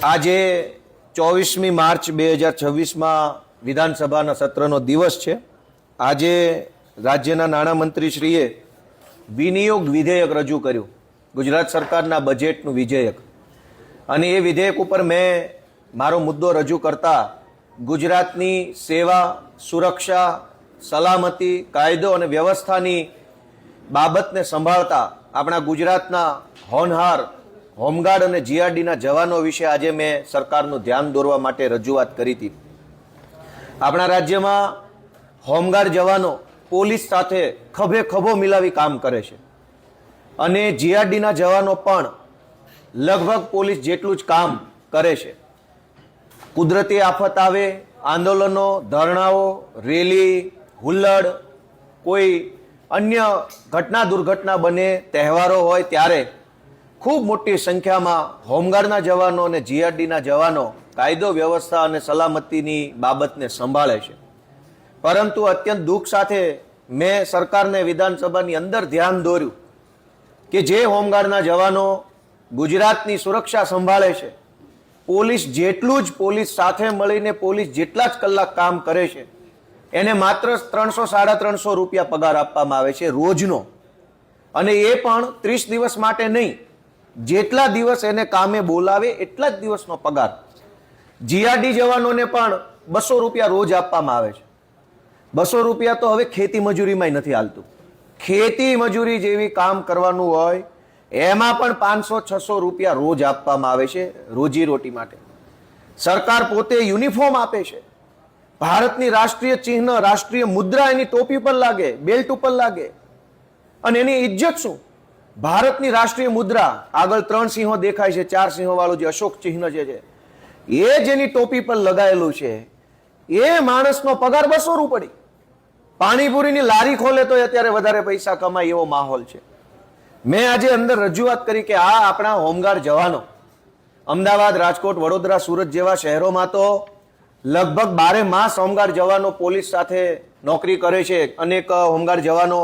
આજે 24મી માર્ચ 2026માં વિધાનસભાના સત્રનો દિવસ છે. આજે રાજ્યના નાણામંત્રીશ્રીએ વિનિયોગ વિધેયક રજૂ કર્યું, ગુજરાત સરકારના બજેટનું વિધેયક. અને એ વિધેયક ઉપર મેં મારો મુદ્દો રજૂ કરતા ગુજરાતની સેવા, સુરક્ષા, સલામતી, કાયદો અને વ્યવસ્થાની બાબતને સંભાળતા આપણા ગુજરાતના હોનહાર હોમગાર્ડ અને જીઆરડીના જવાનો વિશે આજે મેં સરકારનું ધ્યાન દોરવા માટે રજૂઆત કરી હતી. આપણા રાજ્યમાં હોમગાર્ડ જવાનો પોલીસ સાથે ખભે ખભો મિલાવી કામ કરે છે અને જીઆરડીના જવાનો પણ લગભગ પોલીસ જેટલું જ કામ કરે છે. કુદરતી આફત આવે, આંદોલનો, ધરણાઓ, રેલી, હુલ્લડ, કોઈ અન્ય ઘટના દુર્ઘટના બને, તહેવારો હોય ત્યારે ખૂબ મોટી સંખ્યામાં હોમગાર્ડના જવાનો અને જીઆરડીના જવાનો કાયદો, વ્યવસ્થા અને સલામતીની બાબતને સંભાળે છે. પરંતુ અત્યંત દુઃખ સાથે મેં સરકારને વિધાનસભાની અંદર ધ્યાન દોર્યું કે જે હોમગાર્ડના જવાનો ગુજરાતની સુરક્ષા સંભાળે છે, પોલીસ જેટલું જ પોલીસ સાથે મળીને પોલીસ જેટલા જ કલાક કામ કરે છે, એને માત્ર 300-350 રૂપિયા પગાર આપવામાં આવે છે રોજનો. અને એ પણ 30 દિવસ માટે નહીં, જેટલા દિવસ એને કામે બોલાવે એટલા જ દિવસનો પગાર. જીઆરડી જવાનોને પણ 200 રૂપિયા રોજ આપવામાં આવે છે. 200 રૂપિયા તો હવે ખેતી મજૂરીમાં નથી હાલતું. ખેતી મજૂરી જેવી કામ કરવાનું હોય એમાં પણ 500-600 રૂપિયા રોજ આપવામાં આવે છે રોજી રોટી માટે. સરકાર પોતે યુનિફોર્મ આપે છે, ભારતની રાષ્ટ્રીય ચિહ્ન, રાષ્ટ્રીય મુદ્રા એની ટોપી પર લાગે, બેલ્ટ ઉપર લાગે. અને એની ઇજ્જત શું? ભારતની રાષ્ટ્રીય મુદ્રા આગળ 3 સિંહો દેખાય છે, 4 સિંહો વાળું જે અશોક ચિહ્ન છે એ જેની ટોપી પર લગાયેલું છે એ માણસનો પગાર 200 રૂપિયા. પાણીપુરીની લારી ખોલે તો અત્યારે વધારે પૈસા કમાય એવો માહોલ છે. મેં આજે અંદર રજૂઆત કરી કે આ આપણા હોમગાર્ડ જવાનો અમદાવાદ, રાજકોટ, વડોદરા, સુરત જેવા શહેરોમાં તો લગભગ 12 માસ હોમગાર્ડ જવાનો પોલીસ સાથે નોકરી કરે છે. અનેક હોમગાર્ડ જવાનો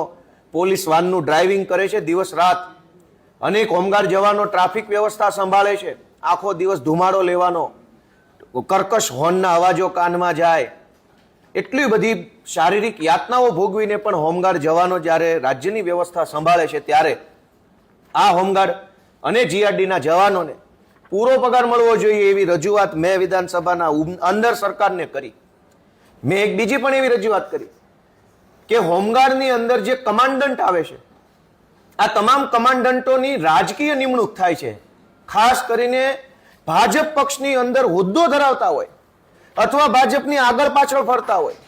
પોલીસ વાનનું ડ્રાઇવિંગ કરે છે દિવસ રાત. અનેક હોમગાર્ડ જવાનો ટ્રાફિક વ્યવસ્થા સંભાળે છે. આખો દિવસ ધુમાડો લેવાનો, કર્કશ હોર્નના અવાજો કાનમાં જાય, એટલી બધી શારીરિક યાતનાઓ ભોગવીને પણ હોમગાર્ડ જવાનો જ્યારે રાજ્યની વ્યવસ્થા સંભાળે છે ત્યારે આ હોમગાર્ડ અને જીઆરડીના જવાનોને પૂરો પગાર મળવો જોઈએ એવી રજૂઆત મેં વિધાનસભાના અંદર સરકારને કરી. મેં એક બીજી પણ એવી રજૂઆત કરી કે હોમગાર્ડની અંદર જે કમાન્ડન્ટ આવે છે, આ તમામ કમાન્ડન્ટોની રાજકીય નિમણૂક થાય છે. ખાસ કરીને ભાજપ પક્ષની અંદર હોદ્દો ધરાવતા હોય અથવા ભાજપની આગળ પાછળ ફરતા હોય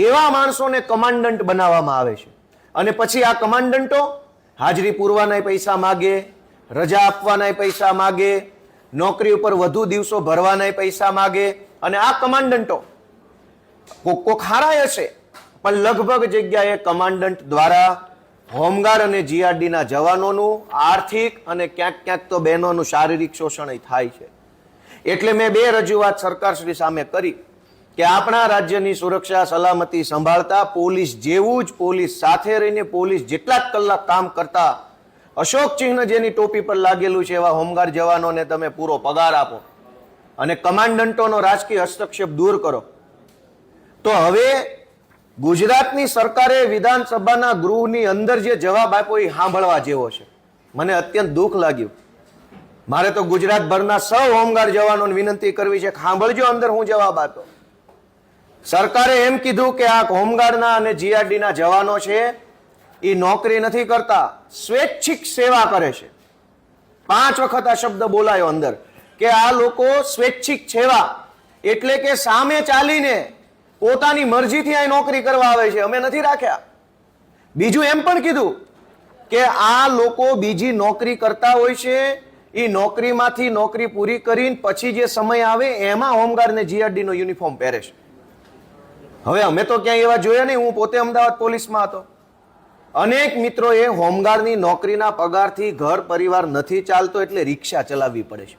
એવા માણસોને કમાન્ડન્ટ બનાવવામાં આવે છે. અને પછી આ કમાન્ડન્ટો હાજરી પૂરવાના પૈસા માગે, રજા આપવાના પૈસા માગે, નોકરી ઉપર વધુ દિવસો ભરવાના પૈસા માગે. અને આ કમાન્ડન્ટો કોક હારાય હશે પણ લગભગ જગ્યાએ કમાન્ડન્ટ દ્વારા હોમગાર્ડ અને જીઆરડીના જવાનોનું આર્થિક અને ક્યાંક ક્યાંક તો બહેનોનું શારીરિક શોષણ થાય છે. એટલે મેં 2 રજૂઆત સરકારશ્રી સામે કરી કે આપણા રાજ્યની સુરક્ષા, સલામતી સંભાળતા પોલીસ જેવું જ પોલીસ સાથે રહીને પોલીસ જેટલા જ કલાક કામ કરતા અશોક ચિહ્ન જેની ટોપી પર લાગેલું છે એવા હોમગાર્ડ જવાનોને તમે પૂરો પગાર આપો અને કમાન્ડન્ટોનો રાજકીય હસ્તક્ષેપ દૂર કરો. તો હવે ગુજરાતની સરકારે વિધાનસભાના ગૃહની અંદર જે જવાબ આપ્યો એ સાંભળવા જેવો છે. મને અત્યંત દુઃખ લાગ્યું. મારે તો ગુજરાતભરના સૌ હોમગાર્ડ જવાનોને વિનંતી કરવી છે, સાંભળજો અંદર હું જવાબ આપ્યો. સરકારે એમ કીધું કે આ હોમગાર્ડના અને જીઆરડીના જવાનો છે એ નોકરી નથી કરતા, સ્વૈચ્છિક સેવા કરે છે. 5 વખત આ શબ્દ બોલાયો અંદર કે આ લોકો સ્વૈચ્છિક સેવા એટલે કે સામે ચાલીને પોતાની મરજીથી આ નોકરી કરવા આવે છે, અમે નથી રાખ્યા. બીજું એમ પણ કીધું કે આ લોકો બીજી નોકરી કરતા હોય છે, એ નોકરીમાંથી નોકરી પૂરી કરીને પછી જે સમય આવે એમાં હોમગાર્ડ ને જીઆરડી નો યુનિફોર્મ પહેરે છે. હવે અમે તો ક્યાંય એવા જોયા નહીં. હું પોતે અમદાવાદ પોલીસમાં હતો. અનેક મિત્રોએ હોમગાર્ડની નોકરીના પગારથી ઘર પરિવાર નથી ચાલતો એટલે રિક્ષા ચલાવવી પડે છે.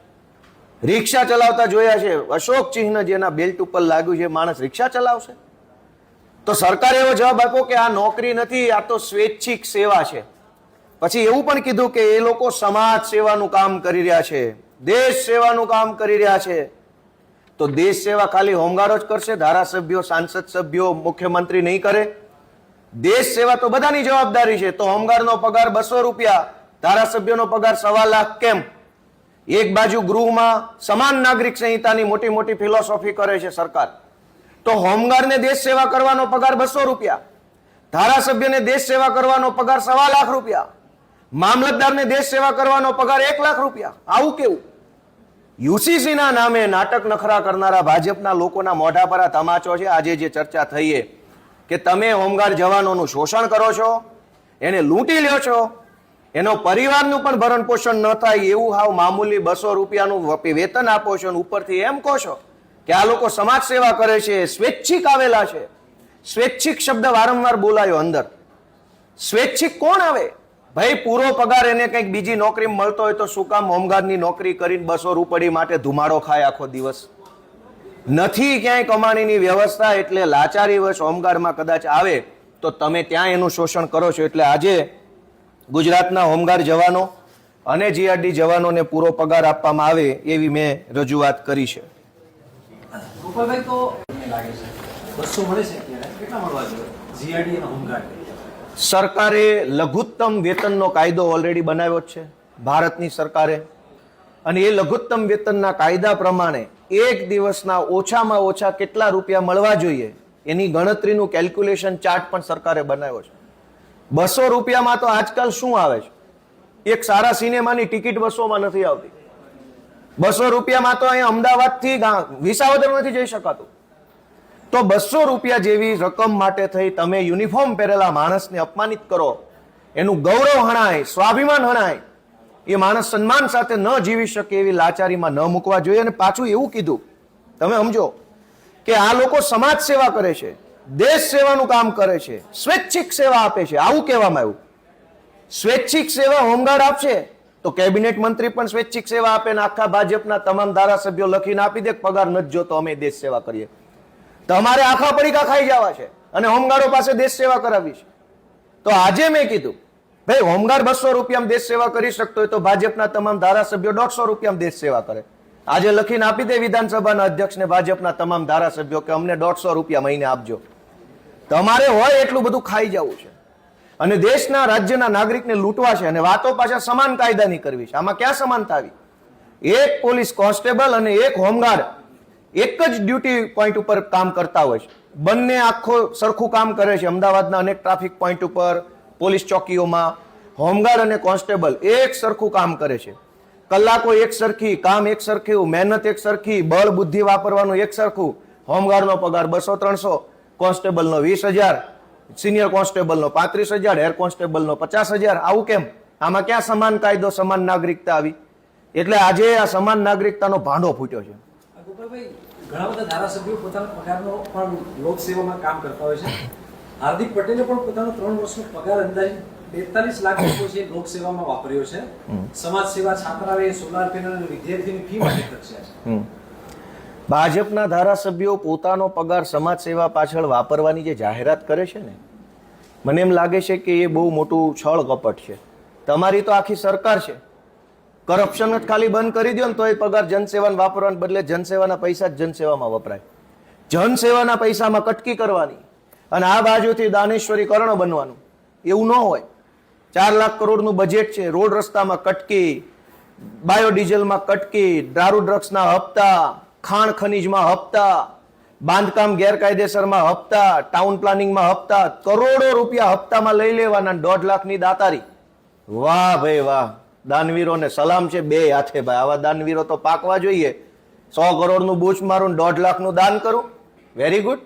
રિક્ષા ચલાવતા જોયા છે. અશોક ચિહ્ન જેના બેલ્ટ ઉપર લાગ્યું છે, માણસ રિક્ષા ચલાવશે? તો સરકારે એવો જવાબ આપ્યો કે આ નોકરી નથી, આ તો સ્વૈચ્છિક સેવા છે. પછી એવું પણ કીધું કે એ લોકો સમાજ સેવાનું કામ કરી રહ્યા છે, દેશ સેવાનું કામ કરી રહ્યા છે. તો દેશ સેવા ખાલી હોમગાર્ડો જ કરશે? ધારાસભ્યો, સાંસદ સભ્યો, મુખ્યમંત્રી નહીં કરે? દેશ સેવા તો બધાની જવાબદારી છે. તો હોમગાર્ડનો પગાર 200 રૂપિયા, ધારાસભ્યોનો પગાર 1.25 લાખ કેમ? એક બાજુ ગૃહમાં સમાન નાગરિક સંહિતાની મોટી મોટી ફિલોસોફી કરે છે સરકાર, તો હોમગાર્ડને દેશ સેવા કરવાનો પગાર 200 રૂપિયા, ધારાસભ્યને દેશ સેવા કરવાનો પગાર 1.25 લાખ રૂપિયા, મામલતદારને દેશ સેવા કરવાનો પગાર 1 લાખ રૂપિયા. આવું કેવું? યુસીસી ના નામે નાટક નખરા કરનારા ભાજપના લોકોના મોઢા પર આ તમાચો છે. આજે જે ચર્ચા થઈ કે તમે હોમગાર્ડ જવાનોનું શોષણ કરો છો, એને લૂંટી લ્યો છો, એનો પરિવારનું પણ ભરણ પોષણ ન થાય એવું હાવ મામૂલી 200 રૂપિયાનું વેતન આપો છો, ઉપરથી એમ કહો છો કે આ લોકો સમાજ સેવા કરે છે, સ્વૈચ્છિક આવેલા છે. સ્વૈચ્છિક શબ્દ વારંવાર બોલાયો અંદર. સ્વૈચ્છિક કોણ આવે ભાઈ? પૂરો પગાર એને કંઈક બીજી નોકરી મળતો હોય તો શું કામ હોમગાર્ડની નોકરી કરીને 200 રૂપિયા માટે ધુમાડો ખાય આખો દિવસ? નથી ક્યાંય કમાણીની વ્યવસ્થા, એટલે લાચારી વશ હોમગાર્ડમાં કદાચ આવે તો તમે ત્યાં એનું શોષણ કરો છો. એટલે આજે ગુજરાતના હોમગાર્ડ જવાનો અને જીઆરડી જવાનોને પૂરો પગાર આપવામાં આવે એવી મેં રજૂઆત કરી છે. ગોપાલભાઈ, તો લાગે છે 200 મળે છે અત્યારે, કેટલા મળવા જોઈએ જીઆરડી અને હોમગાર્ડ? સરકારે લઘુત્તમ વેતનનો કાયદો ઓલરેડી બનાવ્યો જ છે ભારતની સરકારે, અને એ લઘુત્તમ વેતનના કાયદા પ્રમાણે એક દિવસના ઓછામાં ઓછા કેટલા રૂપિયા મળવા જોઈએ એની ગણતરીનું કેલ્ક્યુલેશન ચાર્ટ પણ સરકારે બનાવ્યો છે. 200 રૂપિયામાં તો આજકાલ શું આવે છે? એક સારા સિનેમાની ટિકિટ 200માં નથી આવતી. 200 રૂપિયામાં તો અહીંયા અમદાવાદથી વિસાવદર નથી જઈ શકાતું. તો 200 રૂપિયા જેવી રકમ માટે થઈ તમે યુનિફોર્મ પહેરેલા માણસને અપમાનિત કરો, એનું ગૌરવ હણાય, સ્વાભિમાન હણાય, એ માણસ સન્માન સાથે ન જીવી શકે એવી લાચારીમાં ન મૂકવા જોઈએ. અને પાછું એવું કીધું, તમે સમજો કે આ લોકો સમાજ સેવા કરે છે, દેશ સેવાનું કામ કરે છે, સ્વૈચ્છિક સેવા આપે છે. આવું કહેવામાં આવ્યું. સ્વૈચ્છિક સેવા હોમગાર્ડ આપશે તો કેબિનેટ મંત્રી પણ સ્વૈચ્છિક સેવા આપે ને આખા ભાજપના તમામ ધારાસભ્યો લખીને આપી દે પગાર નથી જોતો, અમે દેશ સેવા કરીએ. તમારે આખા પડીકા ખાઈ જવા છે અને હોમગાર્ડો પાસે દેશ સેવા કરાવી છે. તો આજે મેં કીધું ભાઈ હોમગાર્ડ 200 રૂપિયામાં દેશ સેવા કરી શકતો હોય તો ભાજપના તમામ ધારાસભ્યો 150 રૂપિયામાં દેશ સેવા કરે. આજે લખીને આપી દે વિધાનસભાના અધ્યક્ષને ભાજપના તમામ ધારાસભ્યો કે અમને 150 રૂપિયા મહિને આપજો. તમારે હોય એટલું બધું ખાઈ જવું છે અને દેશના રાજ્યના નાગરિકને લૂંટવા છે અને વાતો પાછા સમાન કાયદાની કરવી છે. આમાં ક્યાં સમાનતા આવી? એક પોલીસ કોન્સ્ટેબલ અને એક હોમગાર્ડ એક જ ડ્યુટી પોઈન્ટ ઉપર કામ કરતા હોય છે, બંને આખો સરખું કામ કરે છે. અમદાવાદના અનેક ટ્રાફિક પોઈન્ટ ઉપર, પોલીસ ચોકીઓમાં હોમગાર્ડ અને કોન્સ્ટેબલ એક સરખું કામ કરે છે. કલાકો એક સરખી, કામ એક સરખું, મહેનત એક સરખી, બળ બુદ્ધિ વાપરવાનું એક સરખું. હોમગાર્ડનો પગાર 200-300, કોન્સ્ટેબલનો 20,000, સિનિયર કોન્સ્ટેબલનો 35,000, હેર કોન્સ્ટેબલનો 50,000. આવું કેમ? આમાં ક્યાં સમાન કાયદો, સમાન નાગરિકતા આવી? એટલે આજે આ સમાન નાગરિકતાનો ભાંડો ફૂટ્યો છે. ગોપાલભાઈ, ઘણા બધા ધારાસભ્યો પોતાના પગારનો પણ લોકસેવામાં કામ કરતા હોય છે. હાર્દિક પટેલે પણ પોતાનો 3 વર્ષનો પગાર અંદાજે 42 લાખ રૂપિયા છે લોકસેવામાં વાપર્યો છે. સમાજ સેવા, છાત્રાલય, સોલાર પેનલ અને વિદ્યાર્થીની ફી માટે ખર્ચ્યા છે. ભાજપના ધારાસભ્યો પોતાનો પગાર સમાજ સેવા પાછળ વાપરવાની જે જાહેરાત કરે છે ને, મને એમ લાગે છે કે એ બહુ મોટું છળ કપટ છે. તમારી તો આખી સરકાર છે, કરપ્શન જ ખાલી બંધ કરી દો ને તો એ પગાર જનસેવાને વાપરવાને બદલે જનસેવાના પૈસા જ જનસેવામાં વપરાય. જનસેવાના પૈસામાં કટકી કરવાની અને આ બાજુથી દાનેશ્વરી કર્ણ બનવાનું, એવું ન હોય. 4 લાખ કરોડનું બજેટ છે, રોડ રસ્તામાં કટકી, બાયોડીઝલમાં કટકી, દારૂ ડ્રગ્સના હપ્તા, ખાણ ખનીજમાં હપ્તા, બાંધકામ ગેરકાયદેસરમાં હપ્તા, ટાઉન પ્લાનિંગમાં હપ્તા, કરોડો રૂપિયા હપ્તામાં લઈ લેવાના. 1.5 લાખની દાતારી. વાહ ભાઈ વાહ, દાનવીરોને સલામ છે બે હાથે ભાઈ. આવા દાનવીરો તો પાકવા જોઈએ. 100 કરોડનું બૂચ મારું, 1.5 લાખનું દાન કરું, વેરી ગુડ.